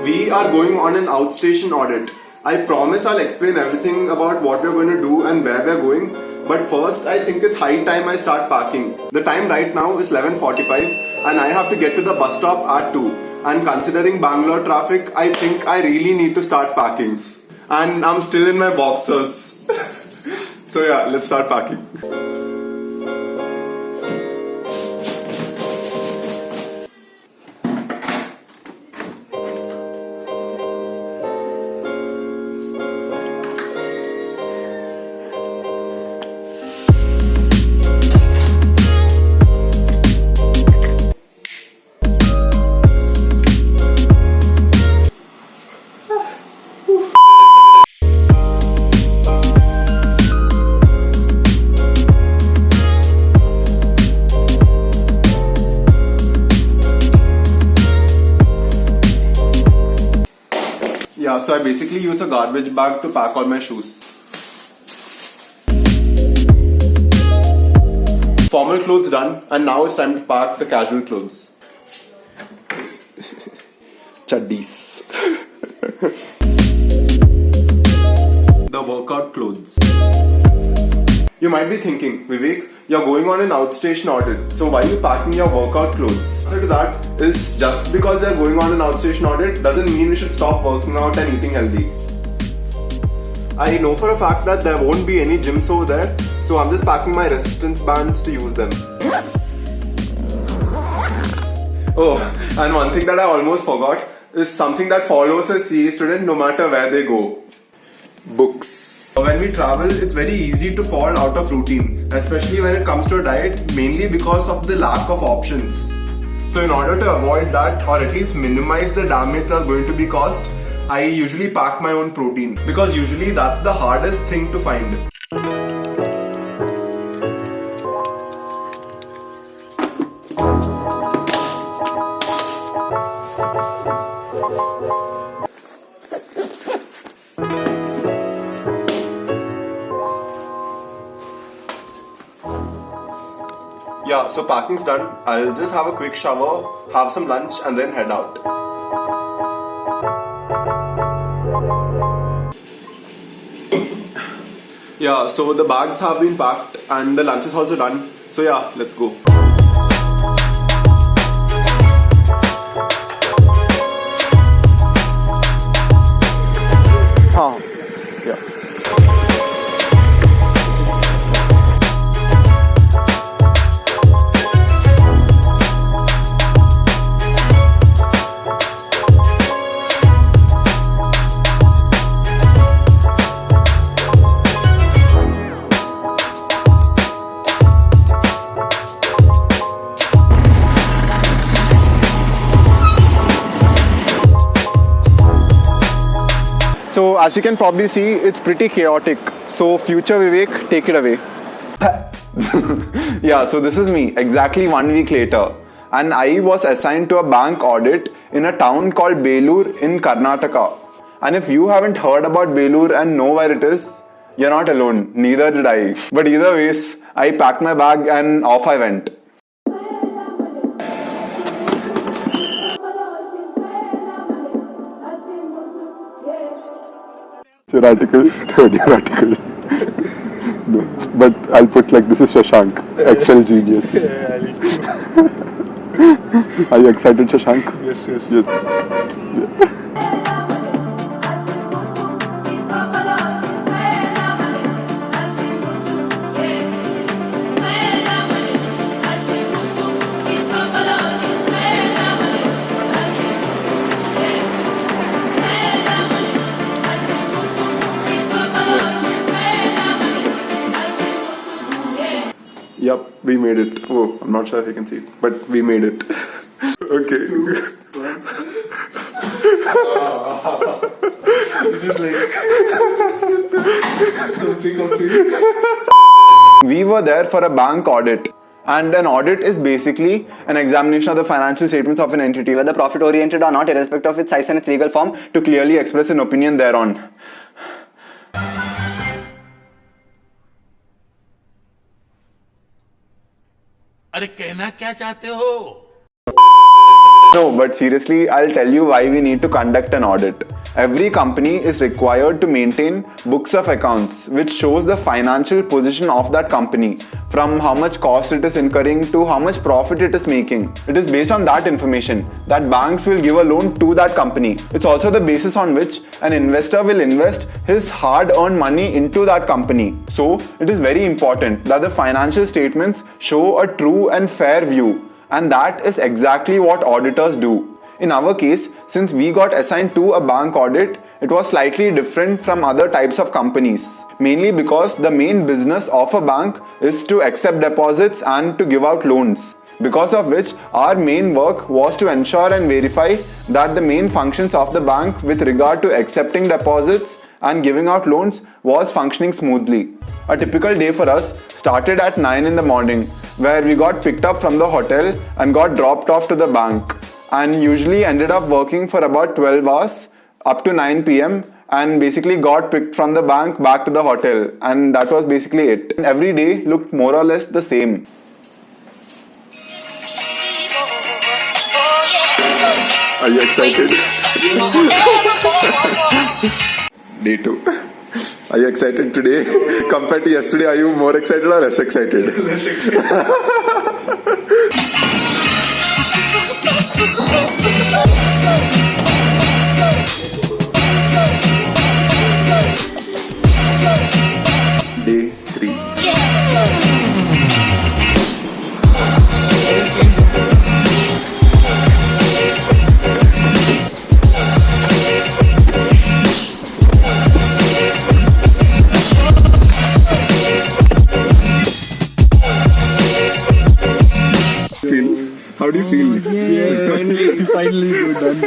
We are going on an outstation audit. I promise I'll explain everything about what we're going to do and where we're going. But first, I think it's high time I start packing. The time right now is 11:45 and I have to get to the bus stop at 2. And considering Bangalore traffic, I think I really need to start packing. And I'm still in my boxers. So yeah, let's start packing. Yeah, so I basically use a garbage bag to pack all my shoes. Formal clothes done, and now it's time to pack the casual clothes. Chaddis. The workout clothes. You might be thinking, Vivek, you're going on an outstation audit, so why are you packing your workout clothes? The answer to that is just because they're going on an outstation audit doesn't mean we should stop working out and eating healthy. I know for a fact that there won't be any gyms over there, so I'm just packing my resistance bands to use them. Oh, and one thing that I almost forgot is something that follows a CA student no matter where they go. Books. When we travel, it's very easy to fall out of routine, especially when it comes to a diet, mainly because of the lack of options. So in order to avoid that, or at least minimize the damage that's going to be caused, I usually pack my own protein, because usually that's the hardest thing to find. Yeah, so packing's done. I'll just have a quick shower, have some lunch and then head out. Yeah, so the bags have been packed and the lunch is also done. So yeah, let's go. Yeah. So as you can probably see, it's pretty chaotic. So future Vivek, take it away. Yeah, so this is me, exactly 1 week later. And I was assigned to a bank audit in a town called Belur in Karnataka. And if you haven't heard about Belur and know where it is, you're not alone, neither did I. But either ways, I packed my bag and off I went. It's your article, third year article. No, but I'll put like this is Shashank, Excel genius. Are you excited, Shashank? Yes. Yeah. Yep, we made it. Oh, I'm not sure if you can see it, but we made it. Okay. This is like We were there for a bank audit. And an audit is basically an examination of the financial statements of an entity, whether profit oriented or not, irrespective of its size and its legal form, to clearly express an opinion thereon. अरे कहना क्या चाहते हो? No, but seriously, I'll tell you why we need to conduct an audit. Every company is required to maintain books of accounts which shows the financial position of that company, from how much cost it is incurring to how much profit it is making. It is based on that information that banks will give a loan to that company. It's also the basis on which an investor will invest his hard-earned money into that company. So, it is very important that the financial statements show a true and fair view, and that is exactly what auditors do. In our case, since we got assigned to a bank audit, it was slightly different from other types of companies. Mainly because the main business of a bank is to accept deposits and to give out loans. Because of which, our main work was to ensure and verify that the main functions of the bank with regard to accepting deposits and giving out loans was functioning smoothly. A typical day for us started at 9 in the morning, where we got picked up from the hotel and got dropped off to the bank, and usually ended up working for about 12 hours up to 9 p.m. and basically got picked from the bank back to the hotel, and that was basically it. And every day looked more or less the same. Are you excited? Day 2. Are you excited today? Compared to yesterday, are you more excited or less excited? Less excited. Day 3. How do you feel? Yeah, finally we're done.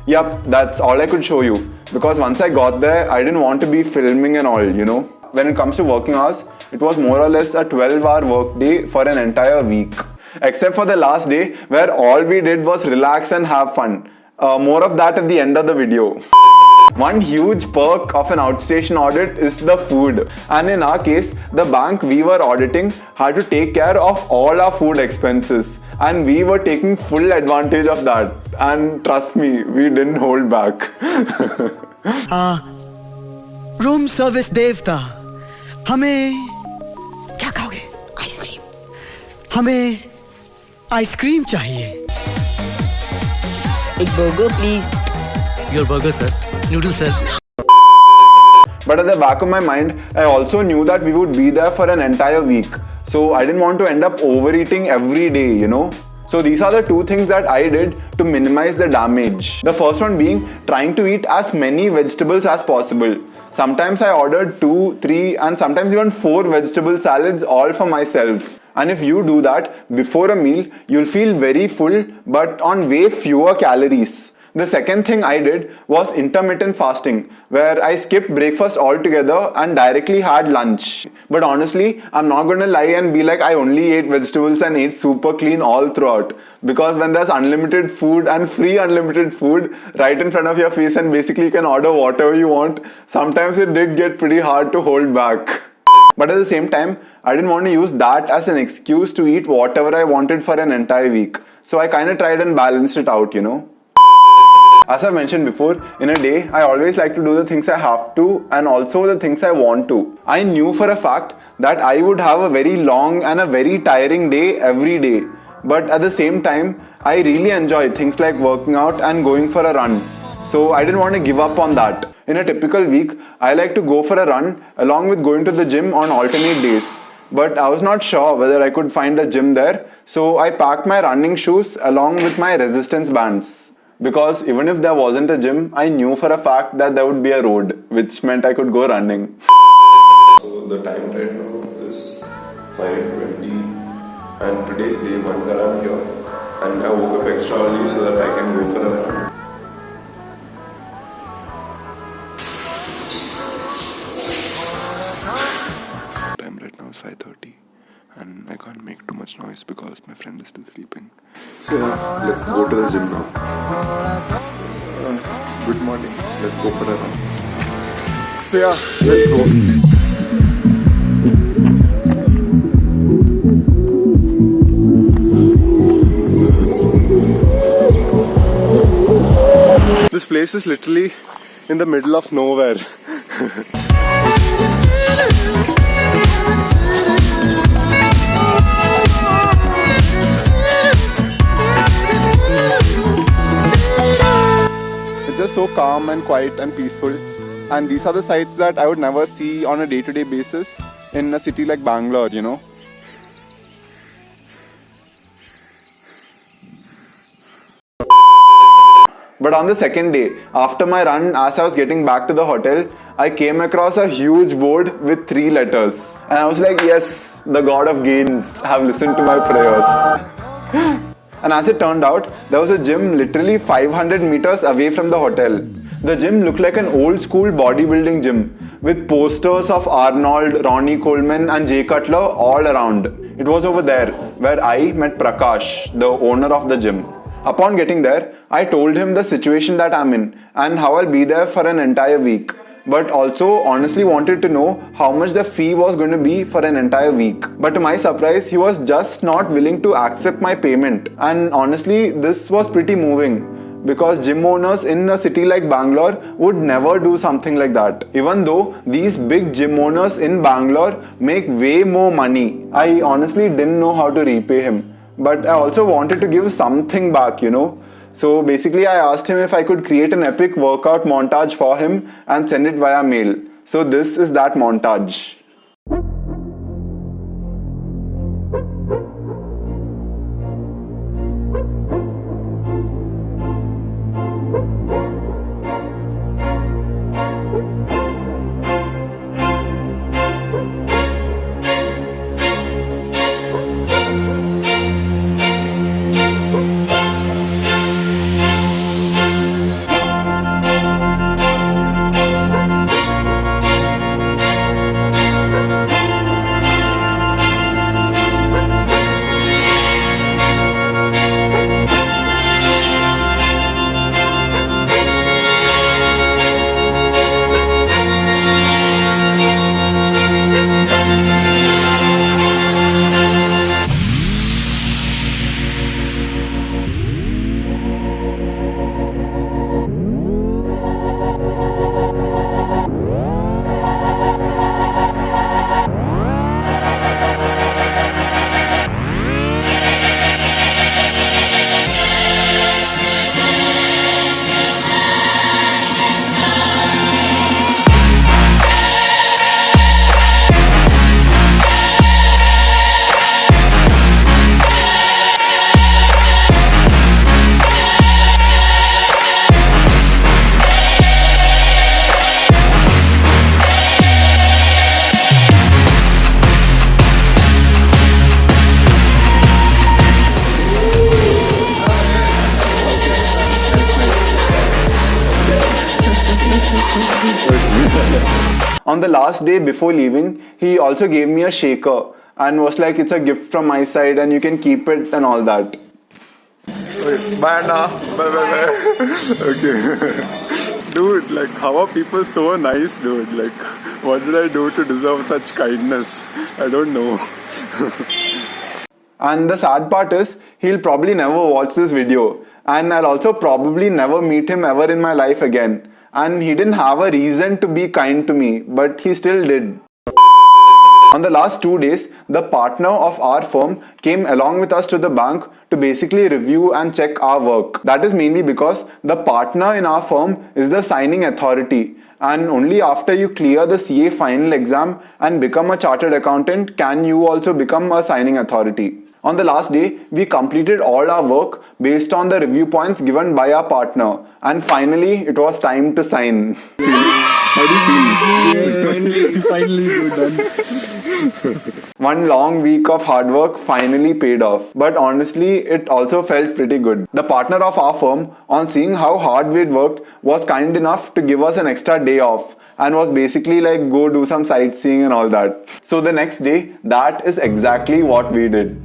Yup, that's all I could show you. Because once I got there, I didn't want to be filming and all, you know. When it comes to working hours, it was more or less a 12-hour work day for an entire week. Except for the last day, where all we did was relax and have fun. More of that at the end of the video. One huge perk of an outstation audit is the food, and in our case, the bank we were auditing had to take care of all our food expenses, and we were taking full advantage of that, and trust me, we didn't hold back. Room service देवता, हमें क्या खाओगे? Ice cream. हमें ice cream चाहिए. एक burger please. Your burger, sir. Noodles, sir. But at the back of my mind, I also knew that we would be there for an entire week. So I didn't want to end up overeating every day, you know. So these are the two things that I did to minimize the damage. The first one being trying to eat as many vegetables as possible. Sometimes I ordered 2, 3 and sometimes even 4 vegetable salads all for myself. And if you do that before a meal, you'll feel very full but on way fewer calories. The second thing I did was intermittent fasting, where I skipped breakfast altogether and directly had lunch. But honestly, I'm not gonna lie and be like I only ate vegetables and ate super clean all throughout. Because when there's unlimited food and free unlimited food right in front of your face and basically you can order whatever you want, sometimes it did get pretty hard to hold back. But at the same time, I didn't want to use that as an excuse to eat whatever I wanted for an entire week. So I kind of tried and balanced it out, you know. As I mentioned before, in a day, I always like to do the things I have to and also the things I want to. I knew for a fact that I would have a very long and a very tiring day every day. But at the same time, I really enjoy things like working out and going for a run. So I didn't want to give up on that. In a typical week, I like to go for a run along with going to the gym on alternate days. But I was not sure whether I could find a gym there. So I packed my running shoes along with my resistance bands. Because even if there wasn't a gym, I knew for a fact that there would be a road, which meant I could go running. So the time right now is 5:20 and today is day 1 that I'm here, and I woke up extra early so that I can go for a run. Time right now is 5:30 and I can't make too much noise because my friend is still sleeping. So yeah, let's go to the gym now. Good morning. Let's go for a run. So yeah, let's go. place is literally in the middle of nowhere. It's just so calm and quiet and peaceful. And these are the sights that I would never see on a day-to-day basis in a city like Bangalore, you know. But on the second day, after my run, as I was getting back to the hotel, I came across a huge board with 3 letters. And I was like, yes, the god of gains have listened to my prayers. And as it turned out, there was a gym literally 500 meters away from the hotel. The gym looked like an old school bodybuilding gym with posters of Arnold, Ronnie Coleman and Jay Cutler all around. It was over there where I met Prakash, the owner of the gym. Upon getting there, I told him the situation that I'm in and how I'll be there for an entire week. But also honestly wanted to know how much the fee was going to be for an entire week. But to my surprise, he was just not willing to accept my payment. And honestly, this was pretty moving, because gym owners in a city like Bangalore would never do something like that. Even though these big gym owners in Bangalore make way more money, I honestly didn't know how to repay him. But I also wanted to give something back, you know. So basically I asked him if I could create an epic workout montage for him and send it via mail. So this is that montage. On the last day before leaving, he also gave me a shaker and was like, it's a gift from my side and you can keep it and all that. Bye Anna. Bye. Okay. Dude, like, how are people so nice, dude? Like, what did I do to deserve such kindness? I don't know. And the sad part is, he'll probably never watch this video. And I'll also probably never meet him ever in my life again. And he didn't have a reason to be kind to me, but he still did. On the last 2 days, the partner of our firm came along with us to the bank to basically review and check our work. That is mainly because the partner in our firm is the signing authority. And only after you clear the CA final exam and become a chartered accountant can you also become a signing authority. On the last day, we completed all our work based on the review points given by our partner. And finally, it was time to sign. How do you feel? Finally, you're done. One long week of hard work finally paid off. But honestly, it also felt pretty good. The partner of our firm, on seeing how hard we'd worked, was kind enough to give us an extra day off. And was basically like, go do some sightseeing and all that. So the next day, that is exactly what we did.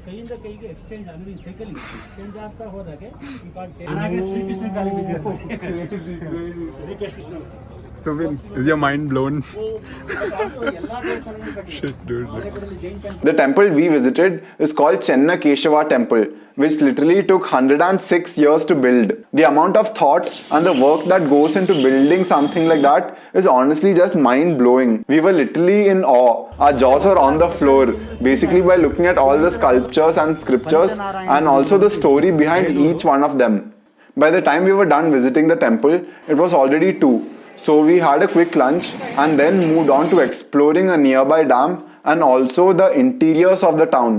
ಕೈಯಿಂದ ಕೈಗೆ exchange ಅಂದ್ರೆ cycle exchange ಆಗ್ತಾ ಹೋದಾಗೆ ನಾನಾಗೆ ಶ್ರೀಕೃಷ್ಣ ಕಾಲಿಗೆ ಬಿದ್ದಿರ್ತಾರೆ. Shrikrishna Suvin, is your mind blown? ಎಲ್ಲಾ ದೇವಸ್ಥಾನಗಳು Shit, dude. Jain temple. The temple we visited is called Chenna Keshava Temple, which literally took 106 years to build. The amount of thought and the work that goes into building something like that is honestly just mind-blowing. We were literally in awe. Our jaws were on the floor, basically by looking at all the sculptures and scriptures and also the story behind each one of them. By the time we were done visiting the temple, it was already 2. So we had a quick lunch and then moved on to exploring a nearby dam and also the interiors of the town.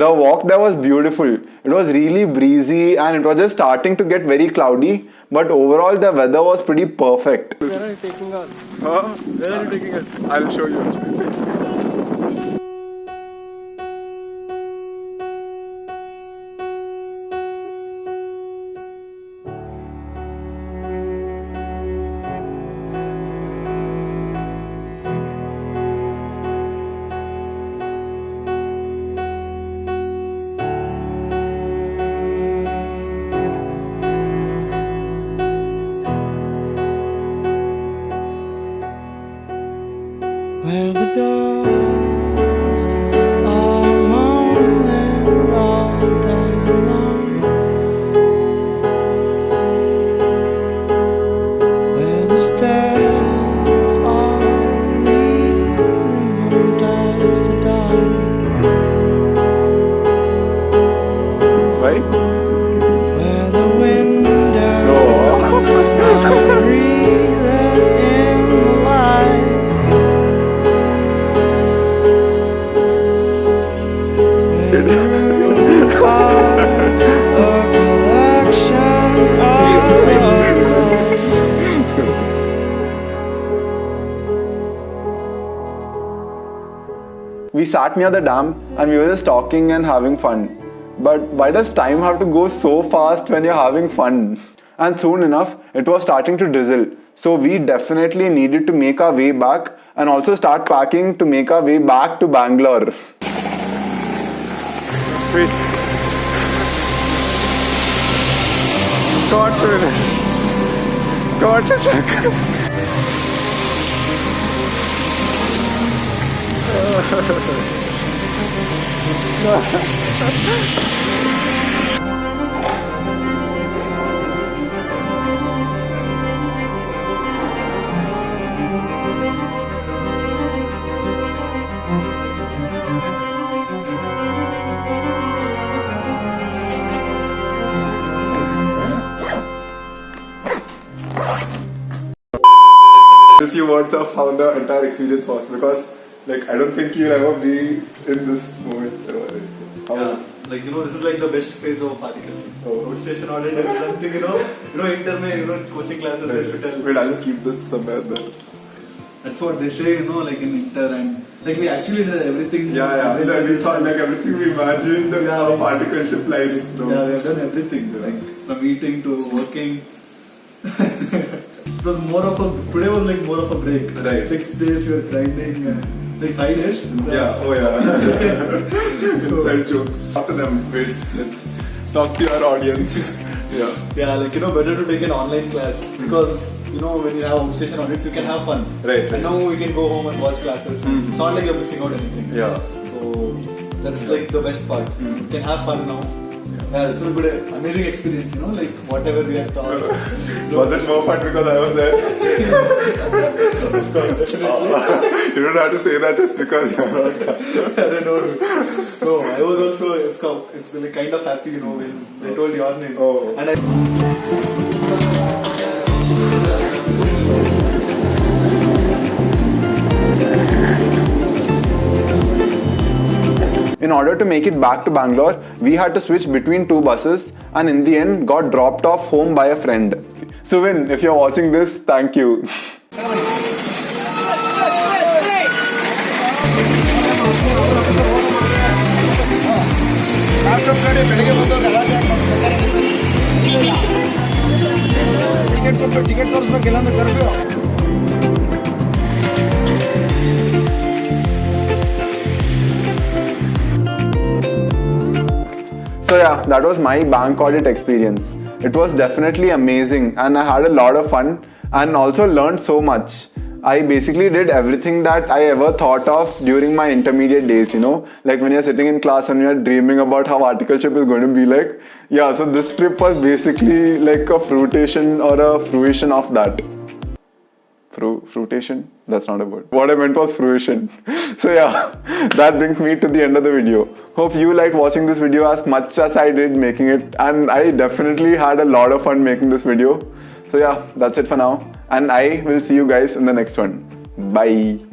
The walk there was beautiful. It was really breezy and it was just starting to get very cloudy, but overall the weather was pretty perfect. Where are you taking us? Huh? Where are you taking us? I'll show you. Where the doors are moaning all day long, where the stairs are leading from dusk to dawn, Why? where the windows are breathing in the light. We sat near the dam and we were just talking and having fun. But why does time have to go so fast when you're having fun? And soon enough, it was starting to drizzle. So we definitely needed to make our way back and also start packing to make our way back to Bangalore. Wait. Come on, Suvin. Come on, check. A few words of how the entire experience was, because like I don't think you'll ever be in this moment. Like this is like the best phase of Articleship. Outstation audit and something, inter mein, coaching classes they should tell. Wait, I'll just keep this somewhere there. That's what they say, like in inter, and like we actually did everything. Yeah. So we thought like everything we imagined of Articleship life. Yeah, we have done everything, like from eating to working. It was today was like more of a break. Right. 6 days we were grinding, like 5 days. Yeah, oh yeah. Inside jokes. After them, wait, let's talk to your audience. Yeah, like better to take an online class because when you have outstation audits, you can have fun. Right. And now we can go home and watch classes. It's not like you're missing out anything. Yeah. So that's like the best part. You can have fun now. Yeah, it's a good, amazing experience, like whatever we had thought. Was it more fun because I was there? Of course, definitely. You don't have to say that just because you're not there. No, I was also it's like kind of happy, when they told your name. Oh. And I. In order to make it back to Bangalore, we had to switch between 2 buses and in the end got dropped off home by a friend. Suvin, if you're watching this, thank you. Ticket ತೋರಿಸ್ಬೇಕಿಲ್ಲ ಅಂದ್ರೆ curfew. So yeah, that was my bank audit experience. It was definitely amazing and I had a lot of fun and also learned so much. I basically did everything that I ever thought of during my intermediate days, you know, like when you're sitting in class and you're dreaming about how articleship is going to be like. Yeah, so this trip was basically like a fruition or a fruition of that. Fruition? That's not a word. What I meant was fruition. So yeah, that brings me to the end of the video. Hope you liked watching this video as much as I did making it, and I definitely had a lot of fun making this video. So yeah, that's it for now, and I will see you guys in the next one. Bye.